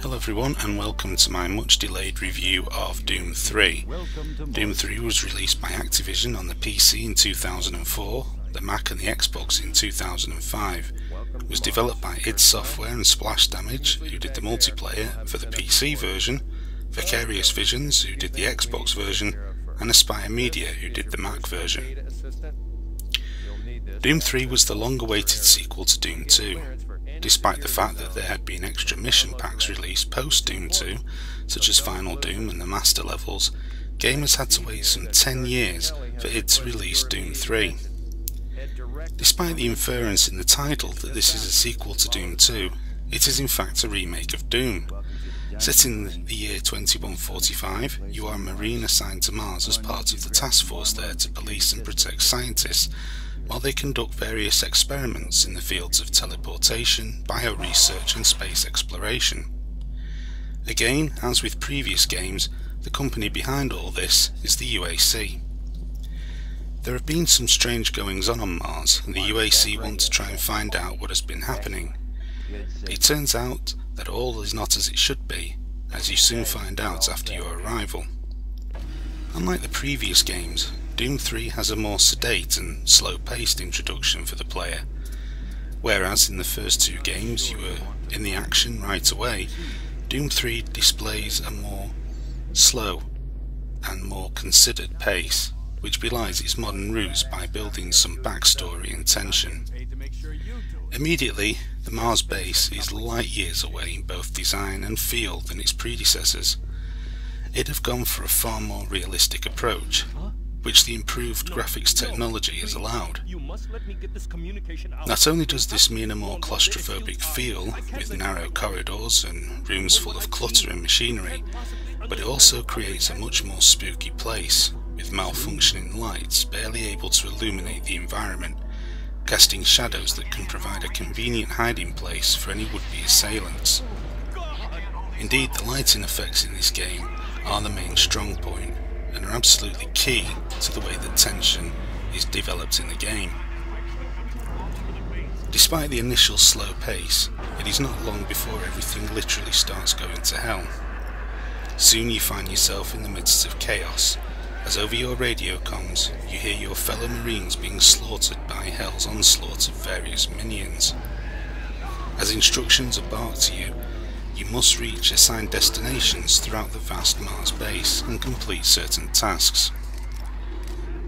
Hello everyone and welcome to my much delayed review of Doom 3. Doom 3 was released by Activision on the PC in 2004, the Mac and the Xbox in 2005. It was developed by id Software and Splash Damage, who did the multiplayer for the PC version, Vicarious Visions, who did the Xbox version, and Aspyr Media, who did the Mac version. Doom 3 was the long-awaited sequel to Doom 2. Despite the fact that there had been extra mission packs released post Doom 2, such as Final Doom and the Master Levels, gamers had to wait some 10 years for id to release Doom 3. Despite the inference in the title that this is a sequel to Doom 2, it is in fact a remake of Doom. Set in the year 2145, you are a Marine assigned to Mars as part of the task force there to police and protect scientists, while they conduct various experiments in the fields of teleportation, bioresearch and space exploration. Again, as with previous games, the company behind all this is the UAC. There have been some strange goings on Mars, and the UAC want to try and find out what has been happening. It turns out that all is not as it should be, as you soon find out after your arrival. Unlike the previous games, Doom 3 has a more sedate and slow-paced introduction for the player. Whereas in the first two games you were in the action right away, Doom 3 displays a more slow and more considered pace, which belies its modern roots by building some backstory and tension. Immediately, the Mars base is light years away in both design and feel than its predecessors. It'd have gone for a far more realistic approach, which the improved graphics technology has allowed. Not only does this mean a more claustrophobic feel, with narrow corridors and rooms full of clutter and machinery, but it also creates a much more spooky place, with malfunctioning lights barely able to illuminate the environment, casting shadows that can provide a convenient hiding place for any would-be assailants. Indeed, the lighting effects in this game are the main strong point, and are absolutely key to the way that tension is developed in the game. Despite the initial slow pace, it is not long before everything literally starts going to hell. Soon you find yourself in the midst of chaos, as over your radio comms you hear your fellow Marines being slaughtered by hell's onslaught of various minions. As instructions are barked to you, you must reach assigned destinations throughout the vast Mars base and complete certain tasks.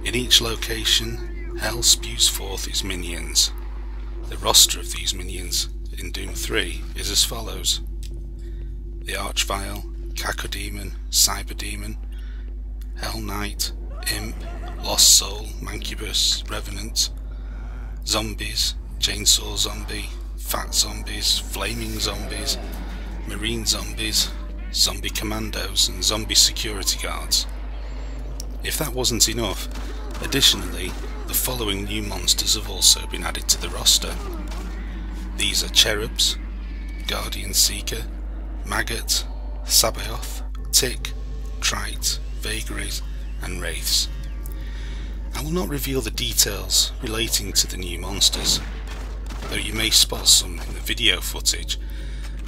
In each location, hell spews forth its minions. The roster of these minions in Doom 3 is as follows: the Archvile, Cacodemon, Cyberdemon, Hell Knight, Imp, Lost Soul, Mancubus, Revenant, Zombies, Chainsaw Zombie, Fat Zombies, Flaming Zombies, Marine Zombies, Zombie Commandos and Zombie Security Guards. If that wasn't enough, additionally, the following new monsters have also been added to the roster. These are Cherubs, Guardian Seeker, Maggot, Sabaoth, Tick, Trite, Vagaries and Wraiths. I will not reveal the details relating to the new monsters, though you may spot some in the video footage,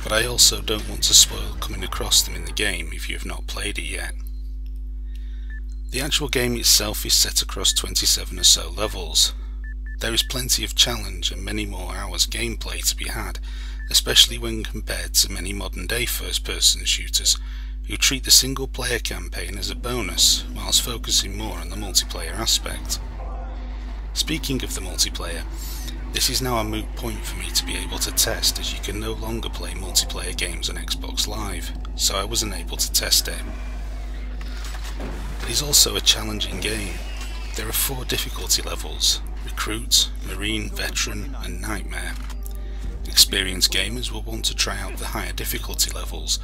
but I also don't want to spoil coming across them in the game if you have not played it yet. The actual game itself is set across 27 or so levels. There is plenty of challenge and many more hours gameplay to be had, especially when compared to many modern day first-person shooters who treat the single player campaign as a bonus whilst focusing more on the multiplayer aspect. Speaking of the multiplayer, this is now a moot point for me to be able to test, as you can no longer play multiplayer games on Xbox Live, so I wasn't able to test it. It is also a challenging game. There are 4 difficulty levels: Recruit, Marine, Veteran and Nightmare. Experienced gamers will want to try out the higher difficulty levels,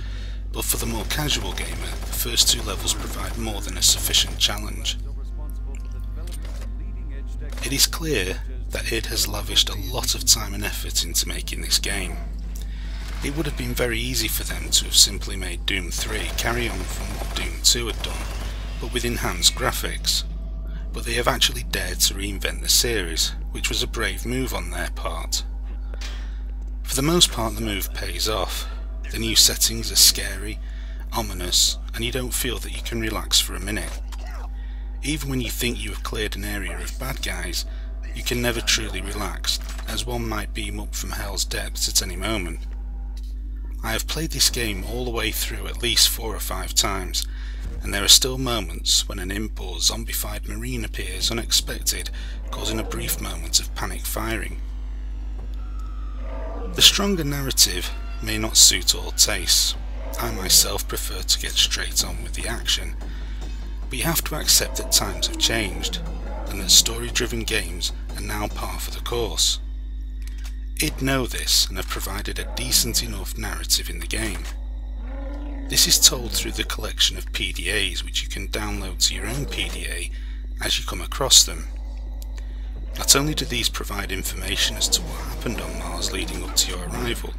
but for the more casual gamer, the first 2 levels provide more than a sufficient challenge. It is clear that id has lavished a lot of time and effort into making this game. It would have been very easy for them to have simply made Doom 3 carry on from what Doom 2 had done, but with enhanced graphics. But they have actually dared to reinvent the series, which was a brave move on their part. For the most part, the move pays off. The new settings are scary, ominous, and you don't feel that you can relax for a minute. Even when you think you have cleared an area of bad guys, you can never truly relax, as one might beam up from hell's depths at any moment. I have played this game all the way through at least 4 or 5 times, and there are still moments when an imp or zombified marine appears unexpected, causing a brief moment of panic firing. The stronger narrative may not suit all tastes. I myself prefer to get straight on with the action, but you have to accept that times have changed, and that story-driven games are now par for the course. Id know this and have provided a decent enough narrative in the game. This is told through the collection of PDAs which you can download to your own PDA as you come across them. Not only do these provide information as to what happened on Mars leading up to your arrival,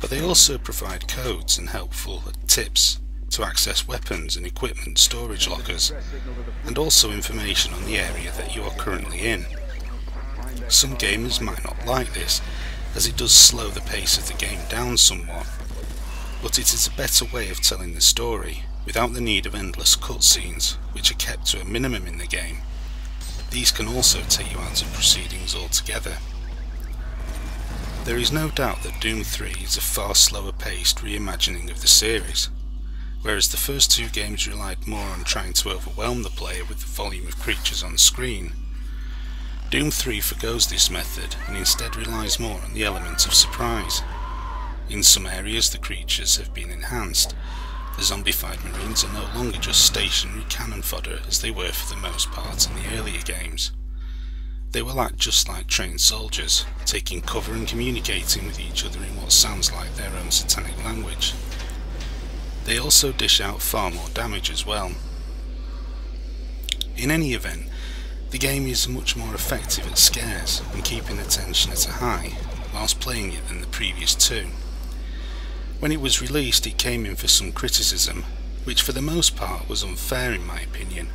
but they also provide codes and helpful tips to access weapons and equipment storage lockers, and also information on the area that you are currently in. Some gamers might not like this, as it does slow the pace of the game down somewhat, but it is a better way of telling the story, without the need of endless cutscenes, which are kept to a minimum in the game. These can also take you out of proceedings altogether. There is no doubt that Doom 3 is a far slower paced reimagining of the series. Whereas the first 2 games relied more on trying to overwhelm the player with the volume of creatures on screen, Doom 3 forgoes this method and instead relies more on the element of surprise. In some areas the creatures have been enhanced. The zombified marines are no longer just stationary cannon fodder as they were for the most part in the earlier games. They will act just like trained soldiers, taking cover and communicating with each other in what sounds like their own satanic language. They also dish out far more damage as well. In any event, the game is much more effective at scares and keeping attention at a high whilst playing it than the previous 2. When it was released it came in for some criticism, which for the most part was unfair in my opinion.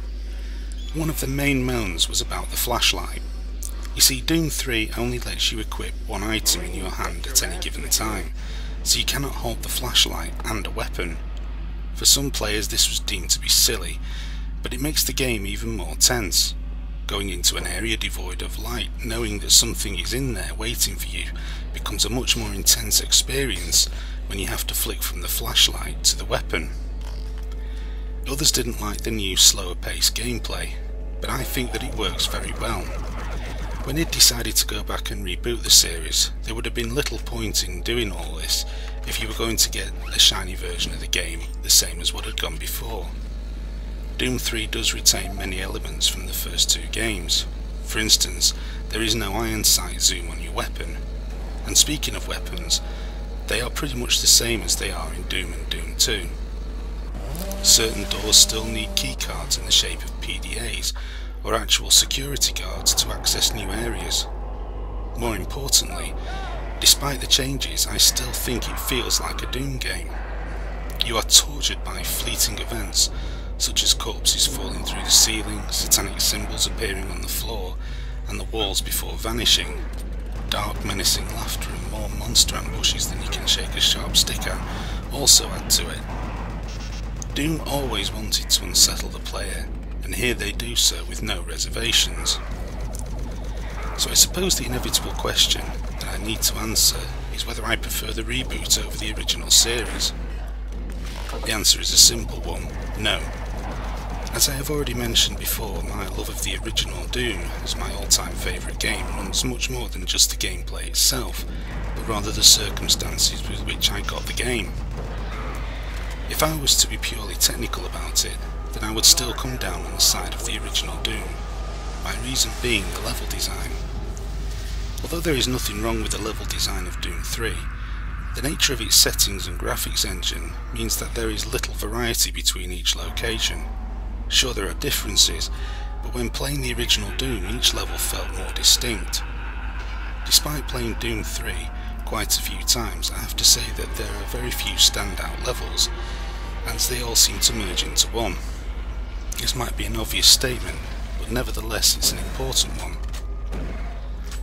One of the main moans was about the flashlight. You see, Doom 3 only lets you equip one item in your hand at any given time, so you cannot hold the flashlight and a weapon. For some players this was deemed to be silly, but it makes the game even more tense. Going into an area devoid of light, knowing that something is in there waiting for you, becomes a much more intense experience when you have to flick from the flashlight to the weapon. Others didn't like the new slower paced gameplay, but I think that it works very well. When it decided to go back and reboot the series, there would have been little point in doing all this if you were going to get a shiny version of the game, the same as what had gone before. Doom 3 does retain many elements from the first 2 games. For instance, there is no iron sight zoom on your weapon, and speaking of weapons, they are pretty much the same as they are in Doom and Doom 2. Certain doors still need keycards in the shape of PDAs, or actual security guards to access new areas. More importantly, despite the changes, I still think it feels like a Doom game. You are tortured by fleeting events, such as corpses falling through the ceiling, satanic symbols appearing on the floor and the walls before vanishing, dark menacing laughter and more monster ambushes than you can shake a sharp stick at also add to it. Doom always wanted to unsettle the player, and here they do so with no reservations. So I suppose the inevitable question that I need to answer is whether I prefer the reboot over the original series. The answer is a simple one: no. As I have already mentioned before, my love of the original Doom as my all-time favourite game runs much more than just the gameplay itself, but rather the circumstances with which I got the game. If I was to be purely technical about it, then I would still come down on the side of the original Doom, my reason being the level design. Although there is nothing wrong with the level design of Doom 3, the nature of its settings and graphics engine means that there is little variety between each location. Sure, there are differences, but when playing the original Doom each level felt more distinct. Despite playing Doom 3 quite a few times, I have to say that there are very few standout levels, as they all seem to merge into one. This might be an obvious statement, but nevertheless it's an important one.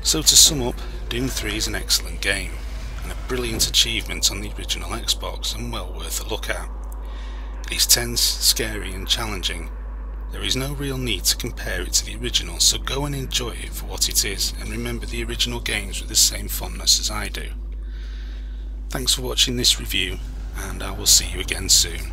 So to sum up, Doom 3 is an excellent game, and a brilliant achievement on the original Xbox and well worth a look at. It is tense, scary and challenging. There is no real need to compare it to the original, so go and enjoy it for what it is and remember the original games with the same fondness as I do. Thanks for watching this review, and I will see you again soon.